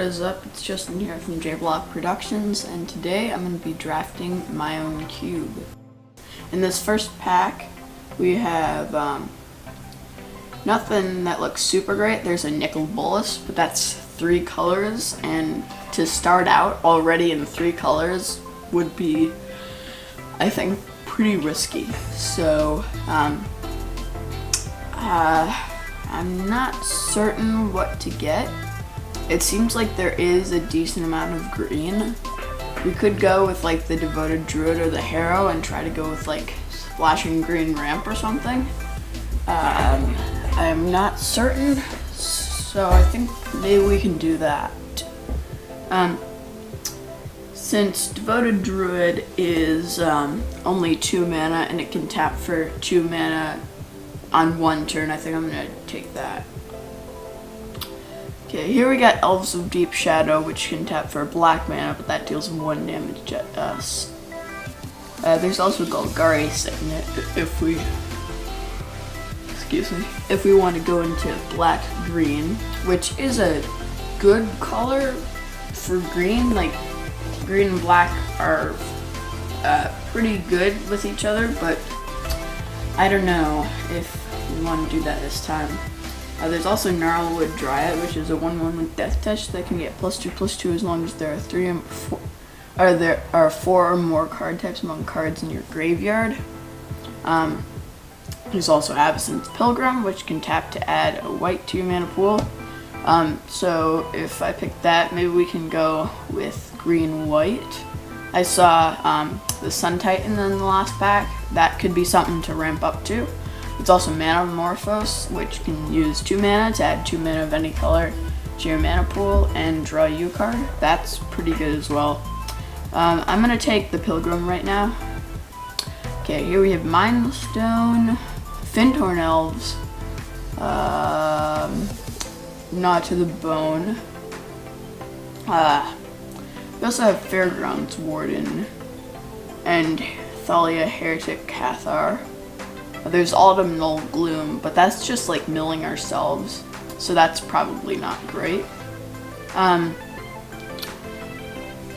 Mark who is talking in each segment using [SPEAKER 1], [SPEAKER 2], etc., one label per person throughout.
[SPEAKER 1] is up? It's Justin here from JBlock Productions, and today I'm going to be drafting my own cube. In this first pack, we have nothing that looks super great. There's a nickel bolus, but that's 3 colors, and to start out already in 3 colors would be, I think, pretty risky. So, I'm not certain what to get. It seems like there is a decent amount of green. We could go with like the Devoted Druid or the Harrow and try to go with like Splashing Green Ramp or something. I'm not certain, so I think maybe we can do that. Since Devoted Druid is only 2 mana and it can tap for 2 mana on 1 turn, I think I'm going to take that. Okay, here we got Elves of Deep Shadow, which can tap for black mana, but that deals 1 damage to us. There's also Golgari Signet if we want to go into black-green, which is a good color for green. Like, green and black are pretty good with each other, but I don't know if we want to do that this time. There's also Gnarlwood Dryad, which is a 1/1 with Death Touch that can get +2/+2 as long as there are 4 or more card types among cards in your graveyard. There's also Avacyn's Pilgrim, which can tap to add a white to your mana pool. So if I pick that, maybe we can go with green-white. I saw the Sun Titan in the last pack. That could be something to ramp up to. It's also Manamorphose, which can use 2 mana to add 2 mana of any color to your mana pool and draw you a card. That's pretty good as well. I'm going to take the Pilgrim right now. Okay, here we have Mindstone, Fintorn Elves, Not to the Bone. We also have Fairgrounds Warden and Thalia Heretic Cathar. There's Autumnal Gloom, but that's just like milling ourselves, so that's probably not great.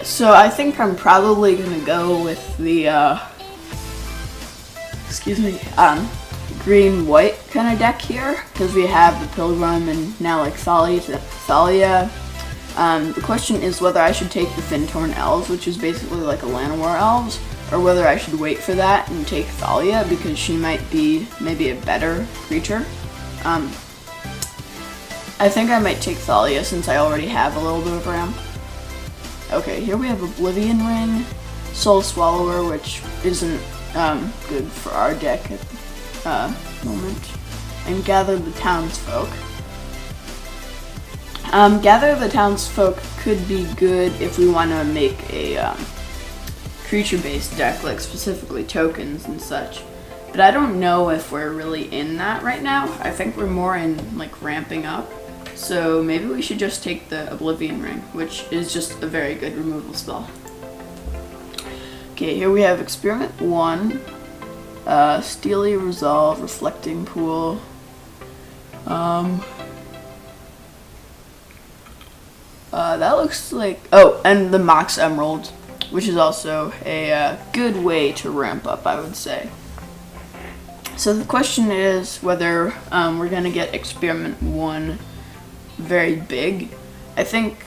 [SPEAKER 1] So I think I'm probably gonna go with the green-white kind of deck here, because we have the Pilgrim and now like Thalia. The question is whether I should take the Fintorn Elves, which is basically like a Llanowar Elves, or whether I should wait for that and take Thalia, because she might be maybe a better creature. I think I might take Thalia since I already have a little bit of ramp. Okay, here we have Oblivion Ring, Soul Swallower, which isn't good for our deck at the moment, and Gather the Townsfolk. Gather the Townsfolk could be good if we want to make a creature-based deck, like specifically tokens and such. But I don't know if we're really in that right now. I think we're more in like ramping up. So maybe we should just take the Oblivion Ring, which is just a very good removal spell. Okay, here we have Experiment 1, Steely Resolve, Reflecting Pool. That looks like, oh, and the Mox Emerald, which is also a good way to ramp up, I would say. So the question is whether we're going to get Experiment 1 very big. I think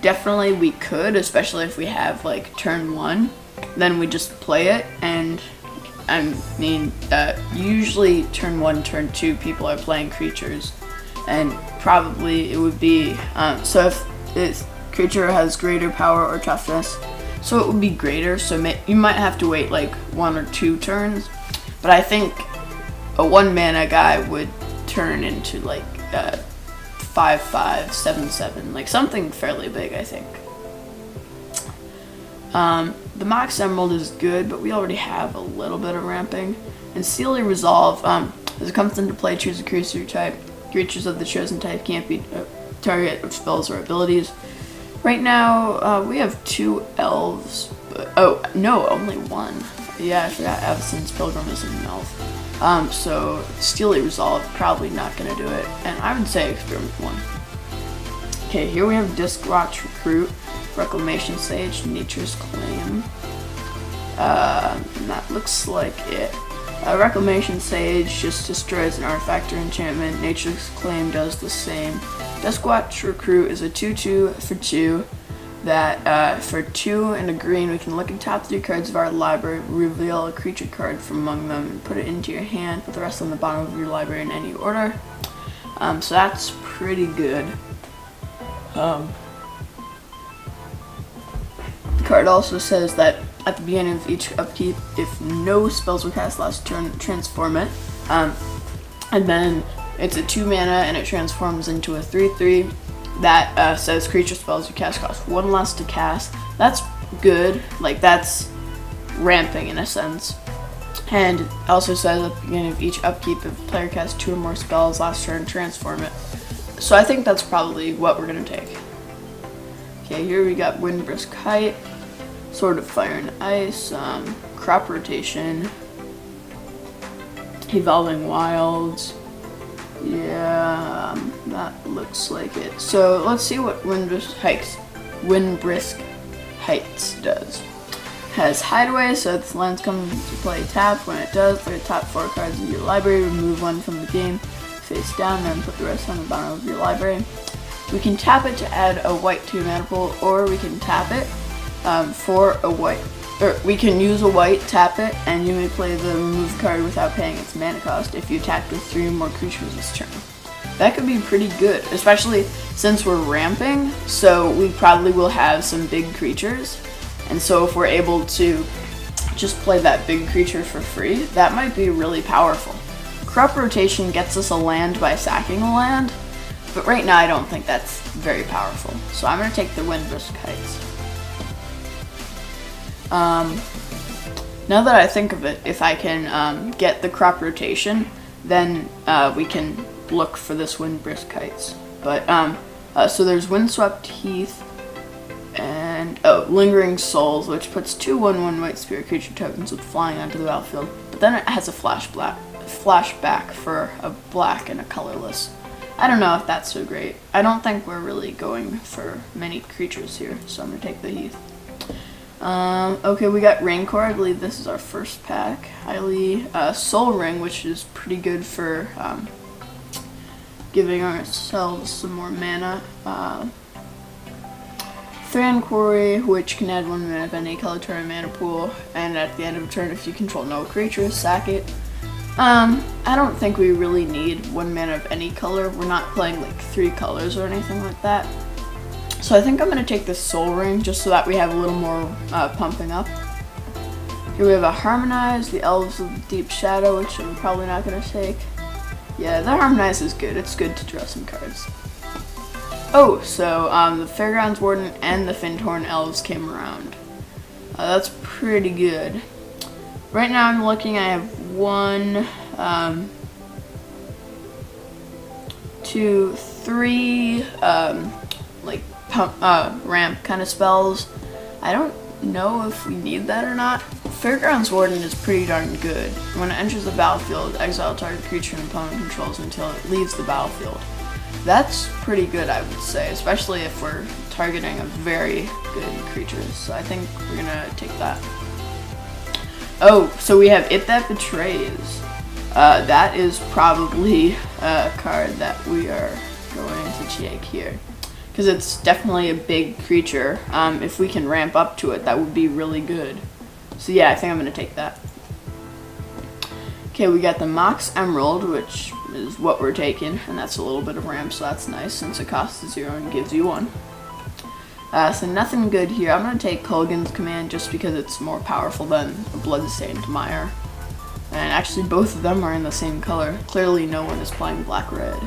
[SPEAKER 1] definitely we could, especially if we have like turn 1. Then we just play it, and I mean, usually turn 1, turn 2, people are playing creatures, and probably it would be, so if this creature has greater power or toughness, so it would be greater, so you might have to wait like 1 or 2 turns, but I think a 1 mana guy would turn into like 5/5, 7/7, like something fairly big, I think. The Mox Emerald is good, but we already have a little bit of ramping. And Steely Resolve, as it comes into play, choose a creature type. Creatures of the chosen type can't be a target of spells or abilities. Right now, we have 2 elves. Oh, no, only 1. Yeah, I forgot Avacyn's Pilgrim isn't an elf. So Steely Resolve, probably not going to do it. And I would say Experiment 1. Okay, here we have Diskwatch Recruit, Reclamation Sage, Nature's Claim. And that looks like it. Reclamation Sage just destroys an artifact or enchantment. Nature's Claim does the same. Diskwatch Recruit is a 2/2 for 2 that for 2 and a green we can look at top 3 cards of our library, reveal a creature card from among them, and put it into your hand, put the rest on the bottom of your library in any order. So that's pretty good. The card also says that at the beginning of each upkeep, if no spells were cast last turn, transform it. And then it's a 2 mana and it transforms into a 3/3 that says creature spells you cast cost 1 less to cast. That's good, like that's ramping in a sense. And it also says at the beginning of each upkeep, if a player casts 2 or more spells last turn, transform it. So I think that's probably what we're gonna take. Okay, here we got Windbrisk Height, Sword of Fire and Ice, Crop Rotation, Evolving Wilds. Yeah, that looks like it. So let's see what Windbrisk Heights does. Has Hideaway, so if the lands come into play tapped. When it does, look at top 4 cards in your library, remove 1 from the game, face down, then put the rest on the bottom of your library. We can tap it to add a white to a mana pool, or we can tap it for a white, or we can use a white, tap it, and you may play the remove card without paying its mana cost if you attack with 3 or more creatures this turn. That could be pretty good, especially since we're ramping, so we probably will have some big creatures. And so if we're able to just play that big creature for free, that might be really powerful. Crop Rotation gets us a land by sacking a land, but right now I don't think that's very powerful. So I'm going to take the Windbrisk Heights. Now that I think of it, if I can get the Crop Rotation, then we can look for this Windbrisk Heights. But so there's Windswept Heath, and Lingering Souls, which puts 2/1/1 white spirit creature tokens with flying onto the battlefield, but then it has a flashback for a black and a colorless. I don't know if that's so great. I don't think we're really going for many creatures here, so I'm gonna take the Heath. Okay, we got Rancor. I believe this is our first pack. Highly Soul Ring, which is pretty good for giving ourselves some more mana. Thran Quarry, which can add 1 mana of any color to our mana pool, and at the end of a turn, if you control no creatures, sack it. I don't think we really need 1 mana of any color. We're not playing like 3 colors or anything like that. So I think I'm gonna take this Soul Ring just so that we have a little more pumping up. Here we have a Harmonize, the Elves of the Deep Shadow, which I'm probably not gonna take. Yeah, the Harmonize is good. It's good to draw some cards. Oh, so the Fairgrounds Warden and the Fintorn Elves came around. That's pretty good. Right now I'm looking, I have 1, 2, 3, like ramp kind of spells. I don't know if we need that or not. Fairgrounds Warden is pretty darn good. When it enters the battlefield, exile target creature and opponent controls until it leaves the battlefield. That's pretty good, I would say, especially if we're targeting a very good creature. So I think we're gonna take that. Oh, so we have It That Betrays. That is probably a card that we are going to take here, because it's definitely a big creature. If we can ramp up to it, that would be really good. So yeah, I think I'm gonna take that. Okay, we got the Mox Emerald, which is what we're taking, and that's a little bit of ramp, so that's nice since it costs 0 and gives you 1. So nothing good here. I'm going to take Kulgan's Command just because it's more powerful than a Bloodstained Mire. And actually both of them are in the same color. Clearly no one is playing black-red.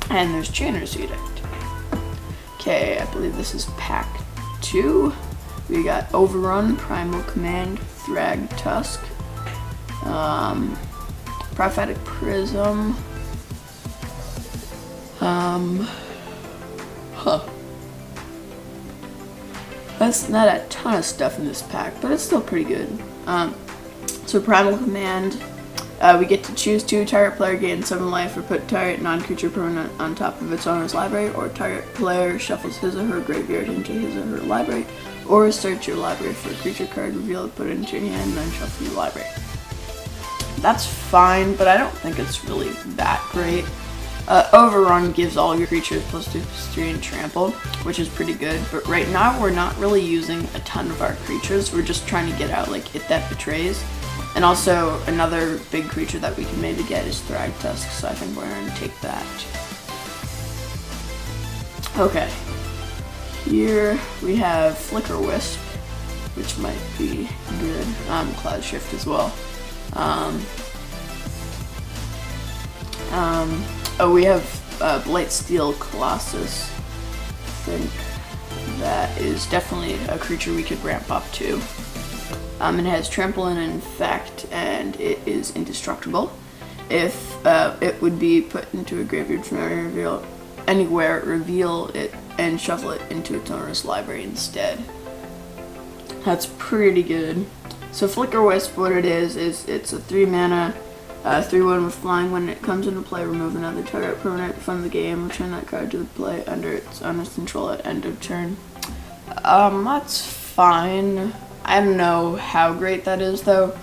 [SPEAKER 1] And there's Channer's Edict. Okay, I believe this is pack 2. We got Overrun, Primal Command, Thrag Tusk, Prophetic Prism, That's not a ton of stuff in this pack, but it's still pretty good. So Primal Command, We get to choose 2. Target player gains 7 life, or put target non-creature permanent on top of its owner's library, or target player shuffles his or her graveyard into his or her library, or search your library for a creature card, reveal it, put it into your hand, then shuffle your library. That's fine, but I don't think it's really that great. Overrun gives all your creatures +2/+3 and trample, which is pretty good, but right now we're not really using a ton of our creatures. We're just trying to get out like It That Betrays. And also another big creature that we can maybe get is Thragtusk, so I think we're going to take that. Okay, here we have Flicker Wisp, which might be good. Cloud Shift as well. We have Blightsteel Colossus. I think that is definitely a creature we could ramp up to. It has Trample and Infect, and it is indestructible. If it would be put into a graveyard from anywhere, reveal it and shuffle it into its owner's library instead. That's pretty good. So Flicker Wisp, what it is it's a 3 mana, 3/1 with flying. When it comes into play, remove another target permanent from the game. Return that card to the play under its owner's control at end of turn. That's fine. I don't know how great that is though.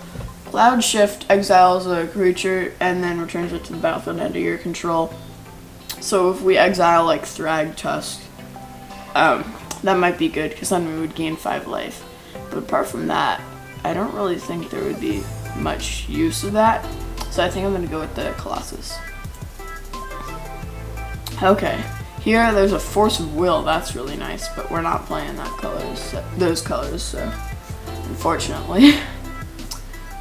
[SPEAKER 1] Cloud Shift exiles a creature and then returns it to the battlefield under your control. So if we exile like Thragtusk, that might be good because then we would gain 5 life. But apart from that, I don't really think there would be much use of that. So I think I'm going to go with the Colossus. Okay, here there's a Force of Will. That's really nice, but we're not playing those colors, so unfortunately.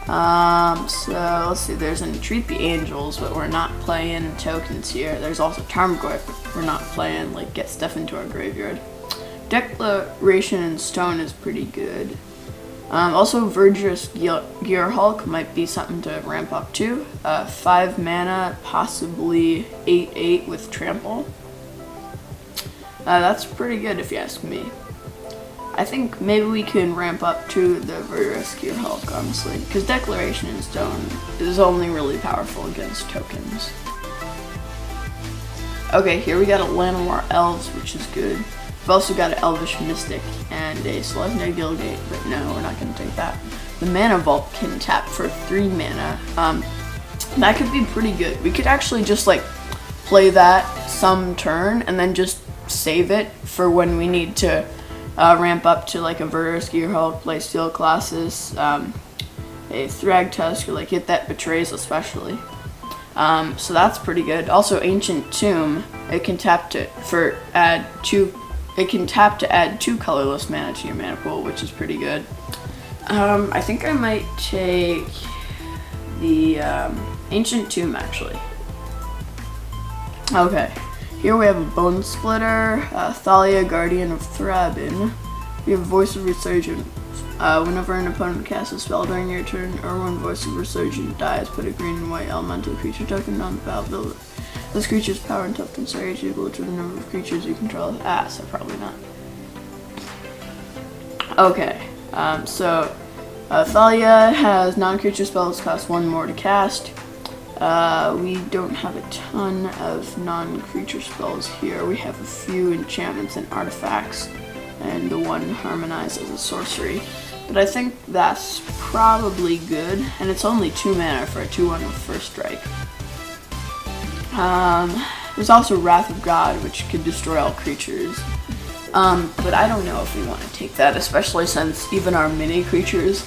[SPEAKER 1] So let's see, there's Entreat the Angels, but we're not playing tokens here. There's also Tarmogoyf, but we're not playing like get stuff into our graveyard. Declaration in Stone is pretty good. Also Verdurous Gearhulk might be something to ramp up to. 5 mana, possibly 8/8 with Trample. That's pretty good if you ask me. I think maybe we can ramp up to the Verdurous Gearhulk, honestly, because Declaration in Stone is only really powerful against tokens. Okay, here we got a Llanowar Elves, which is good. We've also got an Elvish Mystic and a Selesnya Guildgate, but no, we're not going to take that. The Mana Vault can tap for 3 mana. That could be pretty good. We could actually just like play that some turn and then just save it for when we need to ramp up to like a Verdurous Gearhulk, Blightsteel Colossus, a Thragtusk, or like It That Betrays especially. So that's pretty good. Also Ancient Tomb, it can tap to add 2 colorless mana to your mana pool, which is pretty good. I think I might take the Ancient Tomb actually. Okay, here we have a Bone Splitter, Thalia, Guardian of Thraben. We have Voice of Resurgence. Whenever an opponent casts a spell during your turn, or when Voice of Resurgence dies, put a green and white elemental creature token on the battlefield. This creature's power and toughness are each equal to the number of creatures you control. So probably not. Okay, so Thalia has non-creature spells cost 1 more to cast. We don't have a ton of non-creature spells here. We have a few enchantments and artifacts, and the one Harmonize as a sorcery. But I think that's probably good, and it's only 2 mana for a 2/1 with First Strike. There's also Wrath of God, which could destroy all creatures. But I don't know if we want to take that, especially since even our mini creatures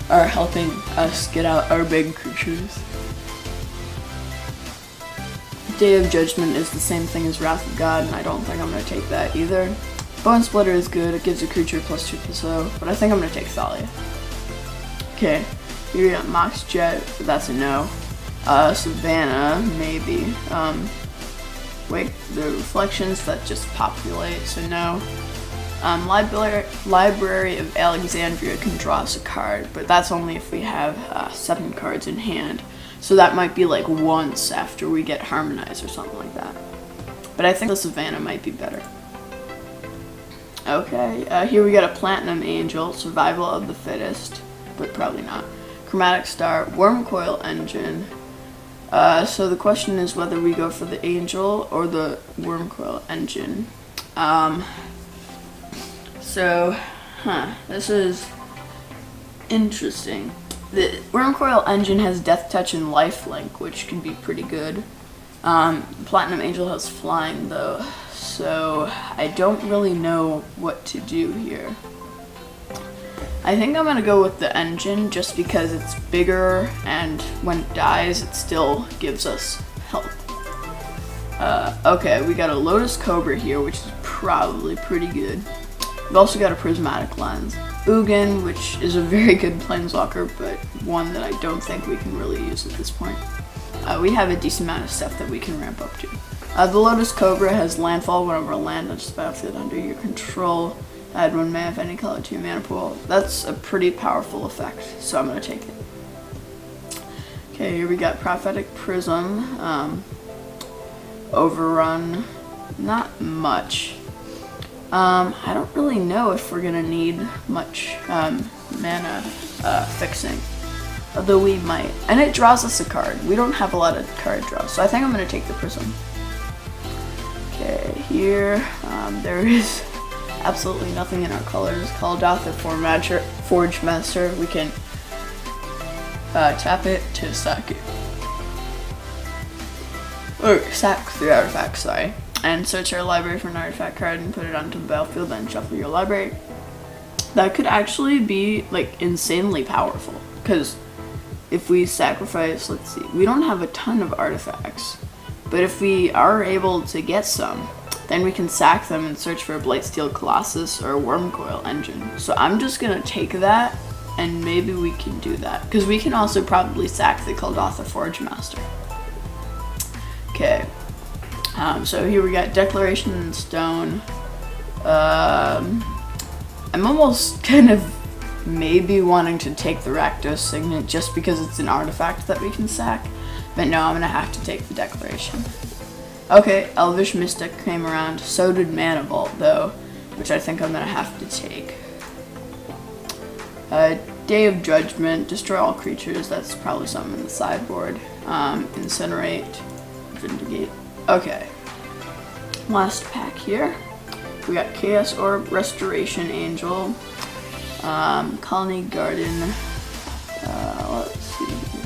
[SPEAKER 1] are helping us get out our big creatures. Day of Judgment is the same thing as Wrath of God, and I don't think I'm going to take that either. Bone Splitter is good, it gives a creature +2/+0, but I think I'm going to take Thalia. Okay, here we got Mox Jet, but that's a no. Savannah, maybe. Wait, the Reflections, that just populate, so no. Library of Alexandria can draw us a card, but that's only if we have 7 cards in hand. So that might be like once after we get Harmonize or something like that. But I think the Savannah might be better. Okay, here we got a Platinum Angel, Survival of the Fittest, but probably not. Chromatic Star, Worm Coil Engine. So the question is whether we go for the Angel or the Worm Coil Engine. This is interesting. The Worm Coil Engine has Death Touch and Lifelink, which can be pretty good. Platinum Angel has Flying though, so I don't really know what to do here. I think I'm gonna go with the engine just because it's bigger and when it dies it still gives us health. Okay, we got a Lotus Cobra here, which is probably pretty good. We've also got a Prismatic Lens. Ugin, which is a very good planeswalker, but one that I don't think we can really use at this point. We have a decent amount of stuff that we can ramp up to. The Lotus Cobra has landfall whenever a land enters the battlefield under your control. Add 1 mana of any color to your mana pool. That's a pretty powerful effect, so I'm going to take it. Okay, here we got Prophetic Prism. Overrun, not much. I don't really know if we're going to need much mana fixing, although we might. And it draws us a card. We don't have a lot of card draws, so I think I'm going to take the Prism. Okay, here there is absolutely nothing in our colors. Call Doth or Forge Master. We can tap it to sack it. Or sack the artifact, sorry. And search our library for an artifact card and put it onto the battlefield, then shuffle your library. That could actually be like insanely powerful, because if we sacrifice, let's see, we don't have a ton of artifacts, but if we are able to get some, then we can sack them and search for a Blightsteel Colossus or a Worm Coil Engine. So I'm just gonna take that, and maybe we can do that, because we can also probably sack the Kuldotha Forge Master. Okay, so here we got Declaration in Stone. I'm almost kind of maybe wanting to take the Rakdos Signet just because it's an artifact that we can sack, but no, I'm gonna have to take the Declaration. Okay, Elvish Mystic came around, so did Mana Vault though, which I think I'm gonna have to take. Day of Judgment, destroy all creatures, that's probably something in the sideboard. Incinerate, Vindicate. Okay, last pack here. We got Chaos Orb, Restoration Angel, Colony Garden, let's see here.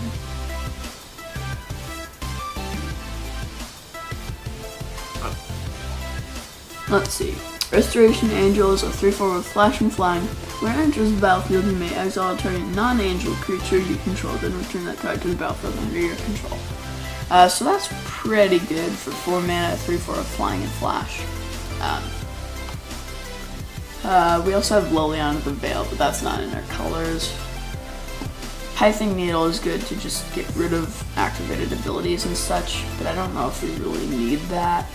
[SPEAKER 1] Let's see. Restoration Angel is a 3/4 with Flash and Flying. When it enters the battlefield, you may exile a target non-angel creature you control, then return that card to the battlefield under your control. So that's pretty good for 4 mana, 3/4 with Flying and Flash. We also have Liliana of the Veil, but that's not in our colors. Pithing Needle is good to just get rid of activated abilities and such, but I don't know if we really need that.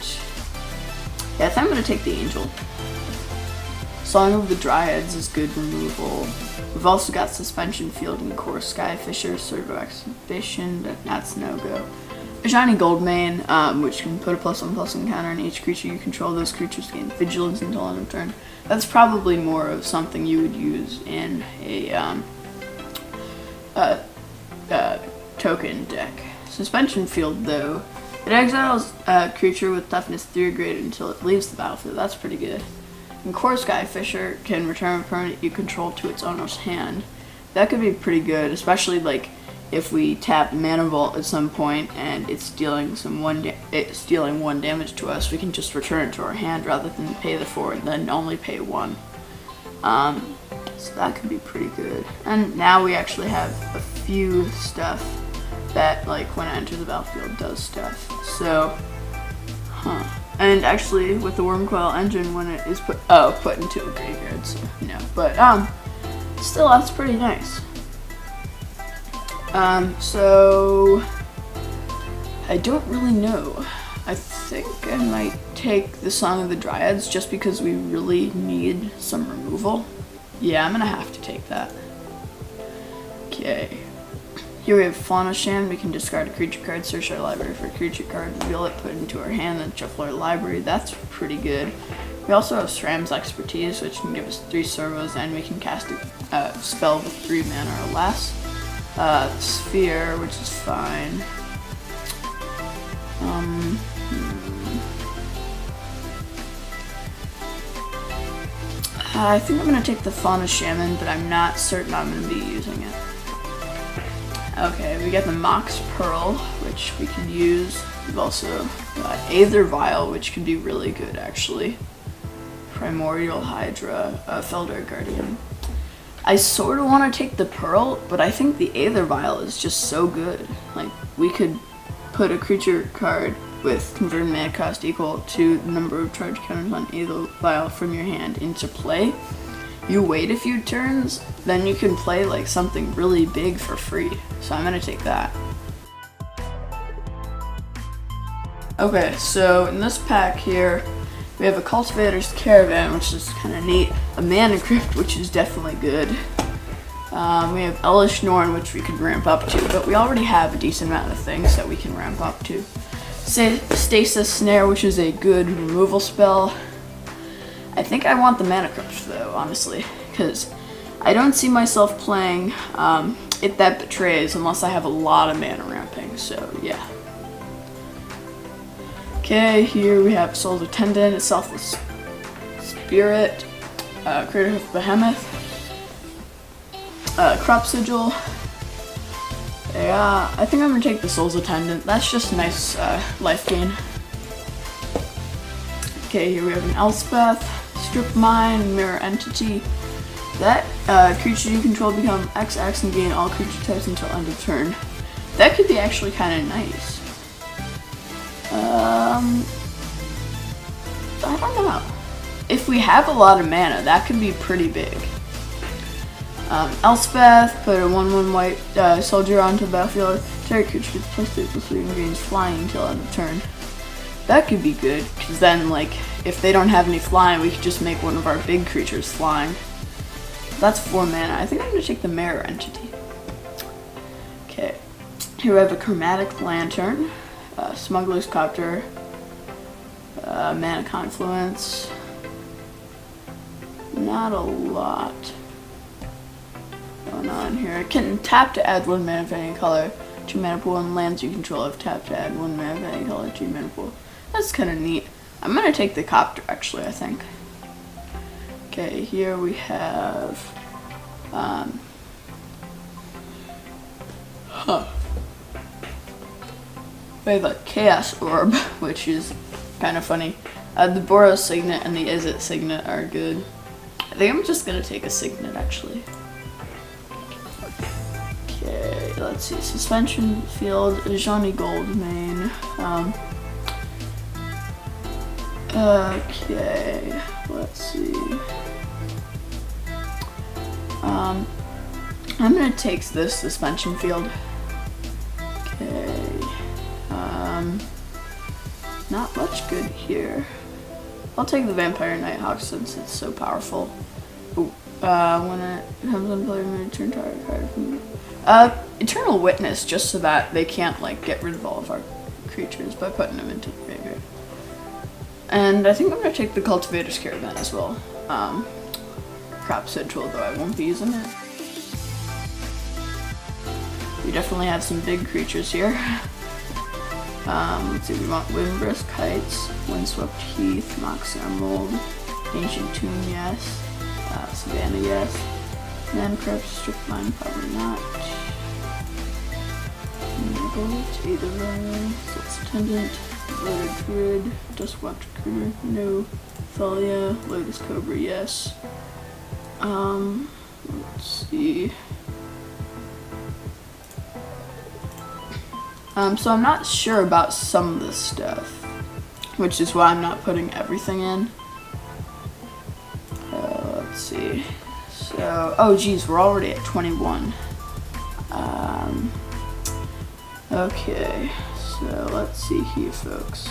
[SPEAKER 1] Yeah, I think I'm going to take the Angel. Song of the Dryads is good removal. We've also got Suspension Field and Core Skyfisher, Servo Exhibition, but that's no-go. A Shiny Goldmane, which can put a +1/+1 counter on each creature you control. Those creatures gain Vigilance until end of turn. That's probably more of something you would use in a token deck. Suspension Field, though, it exiles a creature with toughness 3 or greater until it leaves the battlefield. That's pretty good. And Core Skyfisher can return a permanent you control to its owner's hand. That could be pretty good, especially like if we tap Mana Vault at some point and it's dealing stealing 1 damage to us. We can just return it to our hand rather than pay the 4 and then only pay 1. So that could be pretty good. And now we actually have a few stuff that, like, when it enters the battlefield does stuff. So, and actually with the Worm Coil Engine, when it is put into a graveyard, so no. But still, that's pretty nice. So I don't really know. I think I might take the Song of the Dryads just because we really need some removal. Yeah, I'm gonna have to take that. Okay. Here we have Fauna Shan. We can discard a creature card, search our library for a creature card, reveal it, put it into our hand, then shuffle our library. That's pretty good. We also have Shram's Expertise, which can give us 3 servos, and we can cast a spell with 3 mana or less. sphere, which is fine. I think I'm going to take the Fauna Shaman, but I'm not certain I'm going to be using it. Okay, we got the Mox Pearl, which we can use. We've also got Aether Vial, which can be really good, actually. Primordial Hydra, Felder Guardian. I sort of want to take the Pearl, but I think the Aether Vial is just so good. Like, we could put a creature card with converted mana cost equal to the number of charge counters on Aether Vial from your hand into play. You wait a few turns, then you can play like something really big for free. So I'm gonna take that. Okay, so in this pack here, we have a Cultivator's Caravan, which is kind of neat. A Mana Crypt, which is definitely good. We have Elish Norn, which we could ramp up to, but we already have a decent amount of things that we can ramp up to. Stasis Snare, which is a good removal spell. I think I want the Mana Crypt though, honestly, because I don't see myself playing It That Betrays unless I have a lot of mana ramping, so yeah. Okay, here we have Soul's Attendant, Selfless Spirit, Crater of Behemoth, Crop Sigil. Yeah, I think I'm gonna take the Soul's Attendant. That's just nice life gain. Okay, here we have an Elspeth, Strip Mine, Mirror Entity. That creature you control become XX and gain all creature types until end of turn. That could be actually kind of nice. I don't know. If we have a lot of mana, that could be pretty big. Elspeth, put a 1/1 white soldier onto the battlefield. Target creature gets +3/+3 and gains flying until end of turn. That could be good, because then, like, if they don't have any flying, we could just make one of our big creatures flying. That's 4 mana. I think I'm going to take the Mirror Entity. Okay. Here we have a Chromatic Lantern, Smuggler's Copter, Mana Confluence. Not a lot going on here. It can tap to add 1 mana of any color to your mana pool, and lands you control have tap to add 1 mana of any color to your mana pool. That's kind of neat. I'm going to take the Copter, actually, I think. Okay, here we have... We have a Chaos Orb, which is kind of funny. The Boros Signet and the Izzet Signet are good. I think I'm just going to take a Signet, actually. Okay, let's see. Suspension Field, Johnny Goldmane. Okay, let's see. I'm gonna take this Suspension Field. Okay. Not much good here. I'll take the Vampire Nighthawk since it's so powerful. Ooh, when it comes on play, I'm gonna turn target card from Eternal Witness, just so that they can't like get rid of all of our creatures by putting them into the graveyard. And I think I'm gonna take the Cultivator's Caravan as well. Crop Sigil, though I won't be using it. We definitely have some big creatures here. Let's see, we want Windbrisk Heights, Windswept Heath, Mox Emerald, Ancient Tomb, yes. Savannah, yes. Mana Crypt, Strip Mine, probably not. Aether Vial, Soul's Attendant, Loaded Grid, Duskwatch Recruiter, no. Thalia, Lotus Cobra, yes. Let's see. So I'm not sure about some of this stuff, which is why I'm not putting everything in. Let's see. So, oh geez, we're already at 21. Okay, so let's see here, folks.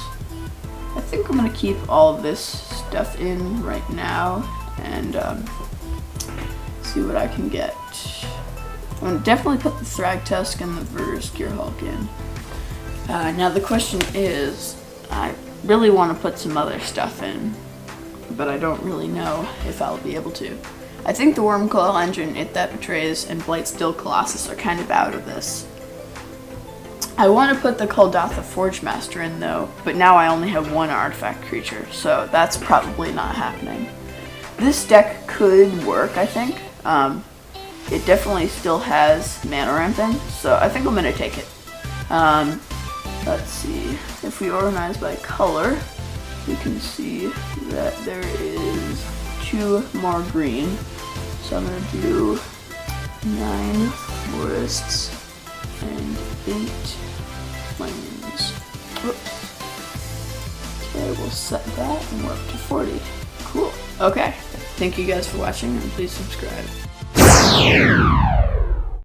[SPEAKER 1] I think I'm gonna keep all this stuff in right now and see what I can get. I'm gonna definitely put the Thragtusk and the Verdurous Gearhulk in. Now the question is, I really want to put some other stuff in, but I don't really know if I'll be able to. I think the Wormcoil Engine, It That Betrays, and Blightsteel Colossus are kind of out of this. I want to put the Kuldotha Forgemaster in though, but now I only have one artifact creature, so that's probably not happening. This deck could work, I think. It definitely still has mana ramping, so I think I'm going to take it. Let's see, if we organize by color, we can see that there is 2 more green. So I'm going to do 9 forests and 8 plains. Okay, we'll set that and we're up to 40. Cool. Okay, thank you guys for watching and please subscribe.